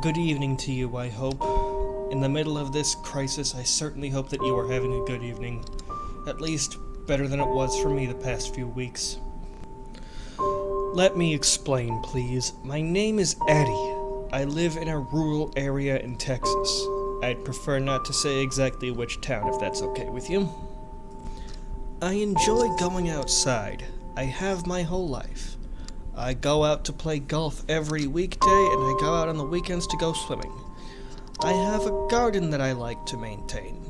Good evening to you, I hope. In the middle of this crisis, I certainly hope that you are having a good evening. At least, better than it was for me the past few weeks. Let me explain, please. My name is Addy. I live in a rural area in Texas. I'd prefer not to say exactly which town, if that's okay with you. I enjoy going outside. I have my whole life. I go out to play golf every weekday, and I go out on the weekends to go swimming. I have a garden that I like to maintain.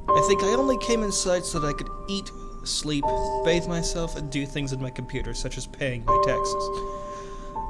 I think I only came inside so that I could eat, sleep, bathe myself, and do things on my computer, such as paying my taxes.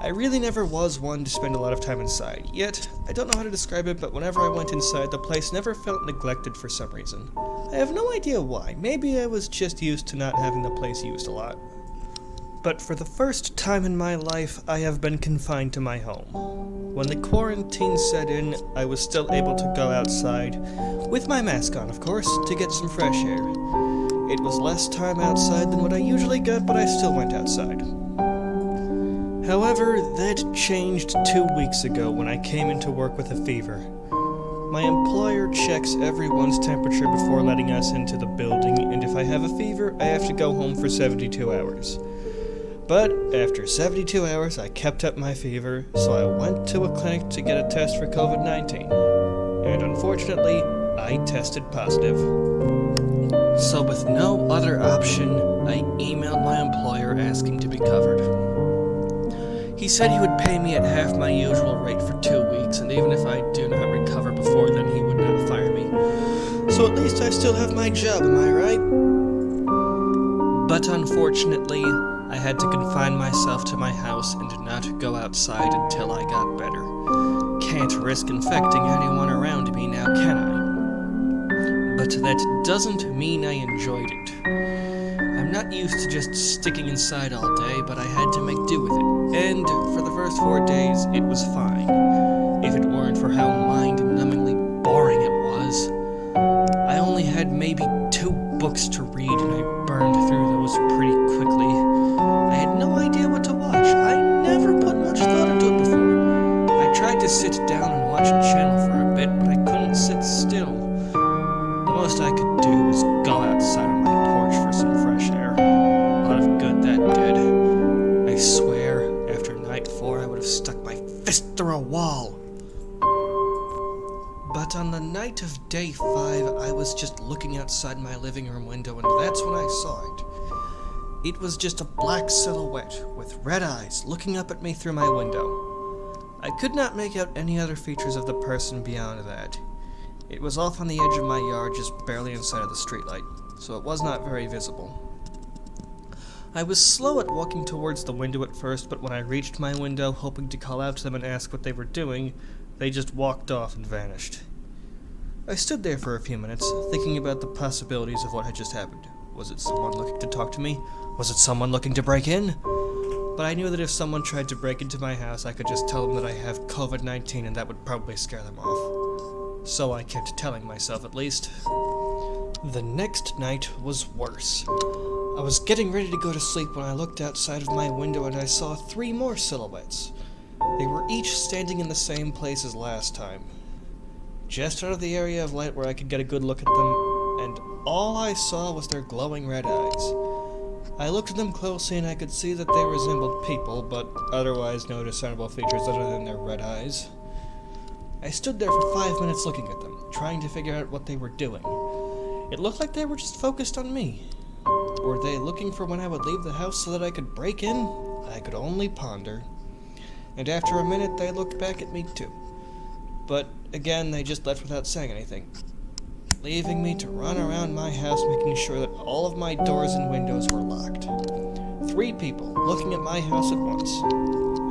I really never was one to spend a lot of time inside, yet I don't know how to describe it, but whenever I went inside, the place never felt neglected for some reason. I have no idea why. Maybe I was just used to not having the place used a lot. But for the first time in my life, I have been confined to my home. When the quarantine set in, I was still able to go outside, with my mask on, of course, to get some fresh air. It was less time outside than what I usually get, but I still went outside. However, that changed 2 weeks ago when I came into work with a fever. My employer checks everyone's temperature before letting us into the building, and if I have a fever, I have to go home for 72 hours. But after 72 hours, I kept up my fever, so I went to a clinic to get a test for COVID-19. And unfortunately, I tested positive. So with no other option, I emailed my employer asking to be covered. He said he would pay me at half my usual rate for 2 weeks, and even if I do not recover before then, he would not fire me. So at least I still have my job, am I right? But unfortunately, I had to confine myself to my house and not go outside until I got better. Can't risk infecting anyone around me now, can I? But that doesn't mean I enjoyed it. I'm not used to just sticking inside all day, but I had to make do with it. And for the first 4 days, it was fine. If it weren't for how mind-numbingly boring it was. I only had maybe 2 books to read, and I burned through those pretty quickly. I had no idea what to watch. I never put much thought into it before. I tried to sit down and watch a channel for a bit, but I couldn't sit still. The most I could do was go outside on my porch for some fresh air. A lot of good that did. I swear, after night 4, I would have stuck my fist through a wall. But on the night of day 5, I was just looking outside my living room window, and that's when I saw it. It was just a black silhouette with red eyes looking up at me through my window. I could not make out any other features of the person beyond that. It was off on the edge of my yard, just barely inside of the streetlight, so it was not very visible. I was slow at walking towards the window at first, but when I reached my window, hoping to call out to them and ask what they were doing, they just walked off and vanished. I stood there for a few minutes, thinking about the possibilities of what had just happened. Was it someone looking to talk to me? Was it someone looking to break in? But I knew that if someone tried to break into my house, I could just tell them that I have COVID-19 and that would probably scare them off. So I kept telling myself, at least. The next night was worse. I was getting ready to go to sleep when I looked outside of my window and I saw 3 more silhouettes. They were each standing in the same place as last time. Just out of the area of light where I could get a good look at them, and all I saw was their glowing red eyes. I looked at them closely and I could see that they resembled people, but otherwise no discernible features other than their red eyes. I stood there for 5 minutes looking at them, trying to figure out what they were doing. It looked like they were just focused on me. Were they looking for when I would leave the house so that I could break in? I could only ponder. And after a minute they looked back at me too. But again, they just left without saying anything, leaving me to run around my house making sure that all of my doors and windows were locked. 3 people looking at my house at once.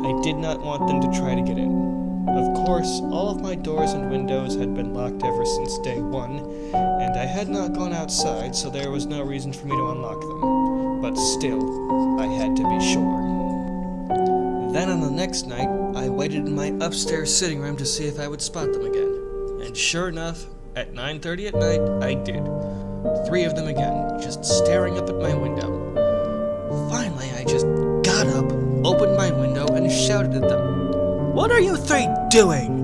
I did not want them to try to get in. Of course, all of my doors and windows had been locked ever since day 1, and I had not gone outside, so there was no reason for me to unlock them. But still, I had to be sure. Then on the next night, I waited in my upstairs sitting room to see if I would spot them again. And sure enough, at 9:30 at night, I did. 3 of them again, just staring up at my window. Finally, I just got up, opened my window, and shouted at them. "What are you 3 doing?"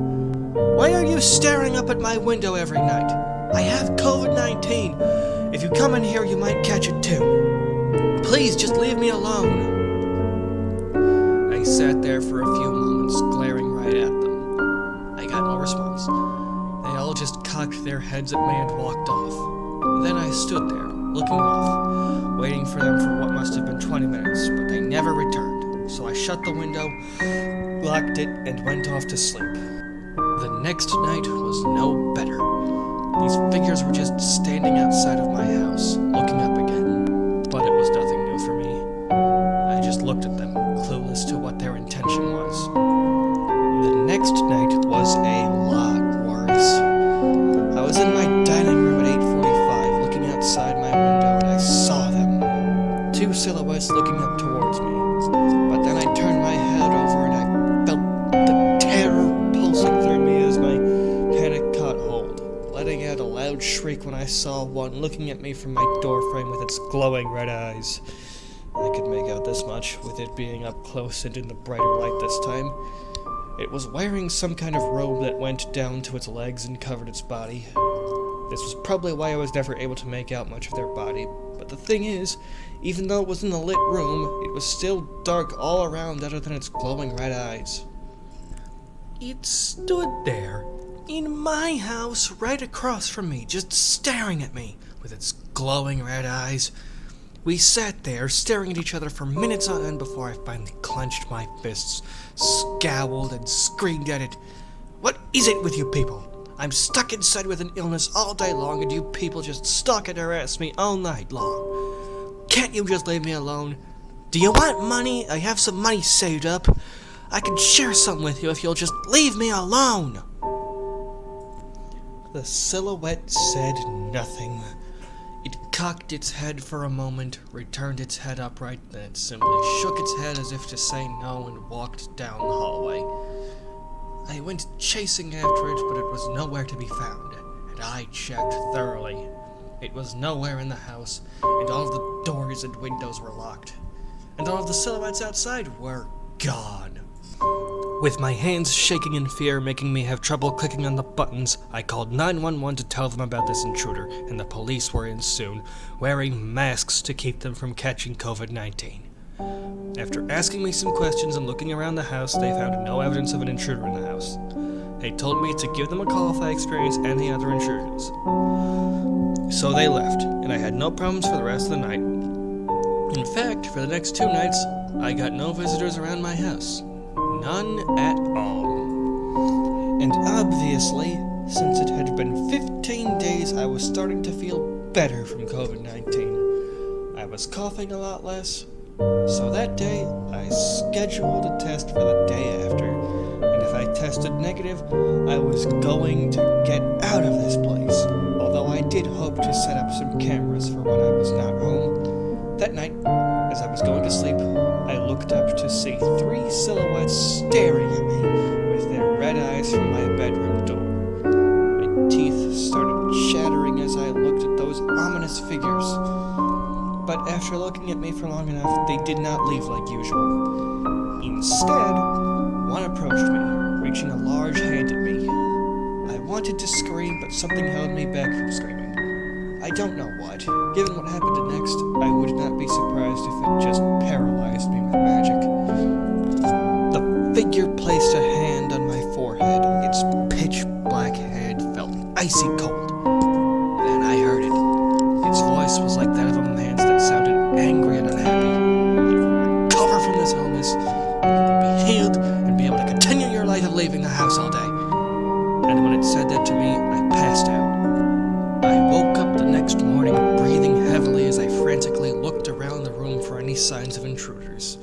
Why are you staring up at my window every night? I have COVID-19. If you come in here, you might catch it too. Please, just leave me alone. I sat there for a few moments, glaring right at them. I got no response. They all just cocked their heads at me and walked off. Then I stood there, looking off, waiting for them for what must have been 20 minutes, but they never returned. So I shut the window, locked it, and went off to sleep. The next night was no better. These figures were just standing outside of my house, looking up again. But it was nothing new for me. I just looked at them, clueless to what their intention was. The next night was a lot worse. I was in my dining room at 8:45, looking outside my window, and I saw them. Two silhouettes looking up towards me. But then I turned my head over and I felt the terror pulsing through me as my panic caught hold, letting out a loud shriek when I saw one looking at me from my doorframe with its glowing red eyes. I could make out this much, with it being up close and in the brighter light this time. It was wearing some kind of robe that went down to its legs and covered its body. This was probably why I was never able to make out much of their body, but the thing is, even though it was in a lit room, it was still dark all around other than its glowing red eyes. It stood there, in my house, right across from me, just staring at me, with its glowing red eyes. We sat there, staring at each other for minutes on end before I finally clenched my fists, scowled, and screamed at it. What is it with you people? I'm stuck inside with an illness all day long, and you people just stalk and harass me all night long. Can't you just leave me alone? Do you want money? I have some money saved up. I can share some with you if you'll just leave me alone. The silhouette said nothing. It cocked its head for a moment, returned its head upright, then it simply shook its head as if to say no and walked down the hallway. I went chasing after it, but it was nowhere to be found, and I checked thoroughly. It was nowhere in the house, and all the doors and windows were locked, and all of the silhouettes outside were gone. With my hands shaking in fear, making me have trouble clicking on the buttons, I called 911 to tell them about this intruder, and the police were in soon, wearing masks to keep them from catching COVID-19. After asking me some questions and looking around the house, they found no evidence of an intruder in the house. They told me to give them a call if I experienced any other intrusions. So they left, and I had no problems for the rest of the night. In fact, for the next 2 nights, I got no visitors around my house. None at all. And obviously, since it had been 15 days, I was starting to feel better from COVID-19. I was coughing a lot less, so that day, I scheduled a test for the day after, and if I tested negative, I was going to get out of this place, although I did hope to set up some cameras for when I was not home. That night, as I was going to sleep, I looked up to see 3 silhouettes staring at me with their red eyes from my bedroom door. My teeth started chattering as I looked at those ominous figures. But after looking at me for long enough, they did not leave like usual. Instead, one approached me, reaching a large hand at me. I wanted to scream, but something held me back from screaming. I don't know what. Given what happened next, I would not be surprised if it just paralyzed me with magic. The figure placed a hand on my forehead. Its pitch black head felt icy cold. Then I heard it. Its voice was like that of a man's that sounded angry and unhappy. You will recover from this illness, you will be healed, and be able to continue your life of leaving the house all day. And when it said that to me, I passed out. I woke up the next morning, breathing heavily as I frantically looked around the room for any signs of intruders.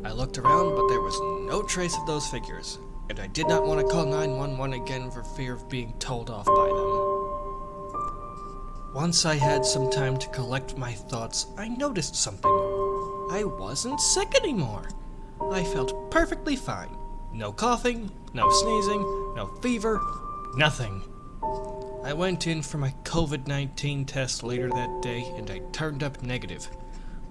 I looked around, but there was no trace of those figures, and I did not want to call 911 again for fear of being told off by them. Once I had some time to collect my thoughts, I noticed something. I wasn't sick anymore. I felt perfectly fine. No coughing, no sneezing, no fever, nothing. I went in for my COVID-19 test later that day, and I turned up negative.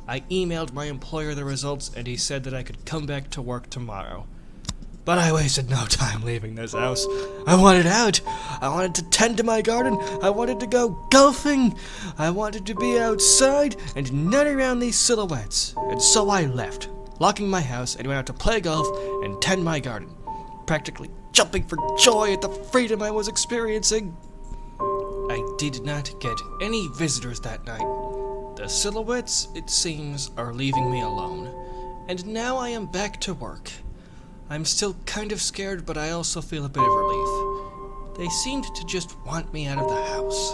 I emailed my employer the results, and he said that I could come back to work tomorrow. But I wasted no time leaving this house. I wanted out. I wanted to tend to my garden. I wanted to go golfing. I wanted to be outside and nut around these silhouettes. And so I left, locking my house, and went out to play golf and tend my garden, practically jumping for joy at the freedom I was experiencing. I did not get any visitors that night. The silhouettes, it seems, are leaving me alone. And now I am back to work. I'm still kind of scared, but I also feel a bit of relief. They seemed to just want me out of the house.